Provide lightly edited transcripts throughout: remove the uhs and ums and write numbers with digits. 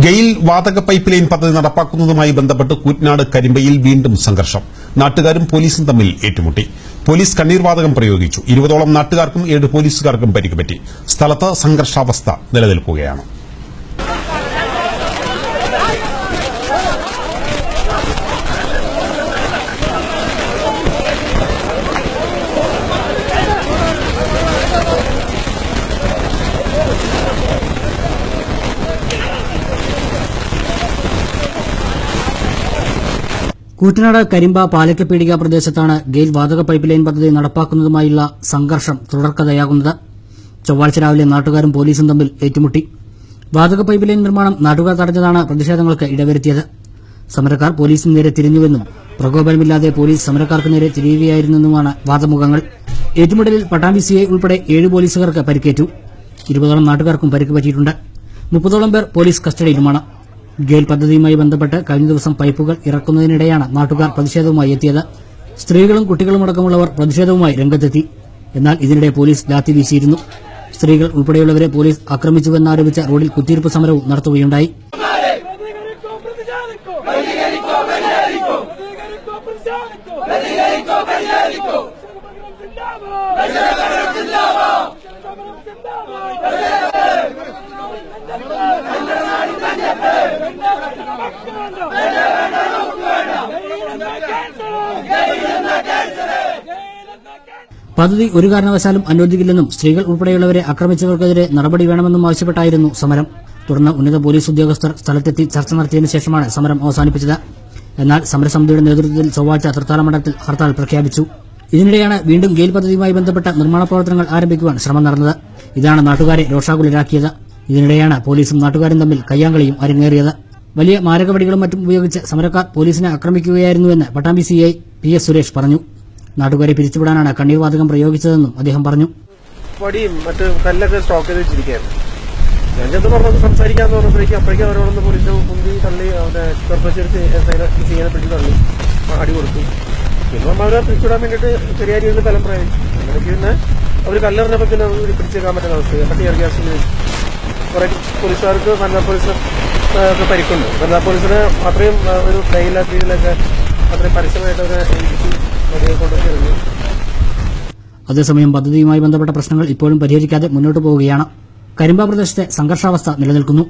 ഗെയിൽ വാതക pipe line പദ്ധതി നടപ്പാക്കുന്നതുമായി ബന്ധപ്പെട്ട് കൂറ്റനാട് കരിമ്പയിൽ വീണ്ടും സംഘർഷം. നാട്ടുകാരും പോലീസും തമ്മിൽ ഏറ്റുമുട്ടി. പോലീസ് കണ്ണീർവാതകം പ്രയോഗിച്ചു. 20ഓളം നാട്ടുകാർക്കും 7 പോലീസുകാർക്കും പരിക്കുപറ്റി. സ്ഥലത്ത് സംഘർഷാവസ്ഥ നിലനിൽക്കുകയാണ്. കൂറ്റനാട് കരിമ്പ പാലക്കപ്പീടിക പ്രദേശത്താണ് ഗെയിൽ വാതക പൈപ്പ് ലൈൻ പദ്ധതി നടപ്പാക്കുന്നതുമായുള്ള സംഘർഷം തുടർക്കഥയാകുന്നത്. ചൊവ്വാഴ്ച രാവിലെ നാട്ടുകാരും പോലീസും തമ്മിൽ ഏറ്റുമുട്ടി. വാതക പൈപ്പ് ലൈൻ നിർമ്മാണം നാട്ടുകാർ തടഞ്ഞതാണ് പ്രതിഷേധങ്ങൾക്ക് ഇടവരുത്തിയത്. സമരക്കാർ പോലീസിന് നേരെ തിരിഞ്ഞുവെന്നും പ്രകോപനമില്ലാതെ പോലീസ് സമരക്കാർക്ക് നേരെ തിരിയുകയായിരുന്നെന്നുമാണ് വാദമുഖങ്ങൾ. ഏറ്റുമുട്ടലിൽ പട്ടാമ്പി സിഐ ഉൾപ്പെടെ 7 പോലീസുകാർക്ക് പരിക്കേറ്റു. 20ഓളം നാട്ടുകാർക്കും പരിക്ക് പറ്റിയിട്ടുണ്ട്. 30ഓളം പേർ പോലീസ് കസ്റ്റഡിയിലുമാണ്. ഗെയിൽ പദ്ധതിയുമായി ബന്ധപ്പെട്ട് കഴിഞ്ഞ ദിവസം പൈപ്പുകൾ ഇറക്കുന്നതിനിടെയാണ് നാട്ടുകാർ പ്രതിഷേധവുമായി എത്തിയത്. സ്ത്രീകളും കുട്ടികളുമടക്കമുള്ളവർ പ്രതിഷേധവുമായി രംഗത്തെത്തി. എന്നാൽ ഇതിനിടെ പോലീസ് ലാത്തി വീശിയിരുന്നു. സ്ത്രീകൾ ഉൾപ്പെടെയുള്ളവരെ പോലീസ് ആക്രമിച്ചുവെന്നാരോപിച്ച റോഡിൽ കുത്തിയിരിപ്പ് സമരവും നടത്തുകയുണ്ടായി. പദ്ധതി ഒരു കാരണവശാലും അനുവദിക്കില്ലെന്നും സ്ത്രീകൾ ഉൾപ്പെടെയുള്ളവരെ ആക്രമിച്ചവർക്കെതിരെ നടപടി വേണമെന്നും ആവശ്യപ്പെട്ടായിരുന്നു സമരം. തുടർന്ന് ഉന്നത പോലീസ് ഉദ്യോഗസ്ഥർ സ്ഥലത്തെത്തി ചർച്ച നടത്തിയതിനു ശേഷമാണ് സമരം അവസാനിപ്പിച്ചത്. എന്നാൽ സമരസമിതിയുടെ നേതൃത്വത്തിൽ ചൊവ്വാഴ്ച തൃത്താല മണ്ഡലത്തിൽ ഹർത്താൽ പ്രഖ്യാപിച്ചു. ഇതിനിടെയാണ് വീണ്ടും ഗെയിൽ പദ്ധതിയുമായി ബന്ധപ്പെട്ട നിർമ്മാണ പ്രവർത്തനങ്ങൾ ആരംഭിക്കുവാൻ ശ്രമം നടന്നത്. ഇതാണ് നാട്ടുകാരെ രോഷാകുലരാക്കിയത്. ഇതിനിടെയാണ് പോലീസും നാട്ടുകാരും തമ്മിൽ കയ്യാങ്കളിയും അരങ്ങേറിയത്. വലിയ മാരകവടികളും മറ്റും ഉപയോഗിച്ച് സമരക്കാർ പോലീസിനെ ആക്രമിക്കുകയായിരുന്നുവെന്ന് പട്ടാമ്പി സിഐ PS സുരേഷ് പറഞ്ഞു. നാട്ടുകാരെ പിരിച്ചുവിടാനാണ് കണ്ണീർവാതകം പ്രയോഗിച്ചതെന്നും അദ്ദേഹം പറഞ്ഞു. വടിയും മറ്റ് കല്ലൊക്കെ സ്റ്റോക്ക് ചെയ്ത് വെച്ചിരിക്കുകയായിരുന്നു. ഞാനെന്ത് പറഞ്ഞത് സംസാരിക്കാന്ന് പറഞ്ഞപ്പോഴേക്കും അപ്പോഴേക്കും അവരോടൊന്ന് പോലീസ് കുന്തി തള്ളി അവരുടെ ചെയ്യാനെ പിടിച്ച് തള്ളി അടി കൊടുത്തു. പിന്നെ അവരെ പിടിച്ചുവിടാൻ വേണ്ടിയിട്ട് ചെറിയ രീതിയിൽ ബലം പ്രയോഗിച്ചു. അങ്ങനെ പിന്നെ അവർ കല്ലെറിഞ്ഞപ്പോൾ പിന്നെ പിടിച്ചേക്കാൻ പറ്റുന്ന അവസ്ഥ പട്ടി ഇറക്കിയ കുറെ പോലീസുകാർക്ക് വനിതാ പോലീസ് പരിക്കുണ്ട്. വനിതാ പോലീസിന് അത്രയും ഒരു ദയില്ലാത്ത രീതിയിലൊക്കെ അത്രയും പരസ്യമായിട്ട് അവരെ കൊണ്ടുവന്നിരുന്നു. അതേസമയം പദ്ധതിയുമായി ബന്ധപ്പെട്ട പ്രശ്നങ്ങൾ ഇപ്പോഴും പരിഹരിക്കാതെ മുന്നോട്ട് പോവുകയാണ്. കരിമ്പ പ്രദേശത്തെ സംഘർഷാവസ്ഥ നിലനിൽക്കുന്നു.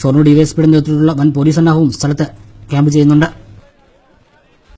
ഷൊർണൂർ ഡിവൈഎസ്പിയുടെ നേതൃത്വത്തിലുള്ള വൻ പോലീസ് സന്നാഹവും സ്ഥലത്ത് ക്യാമ്പ് ചെയ്യുന്നുണ്ട്.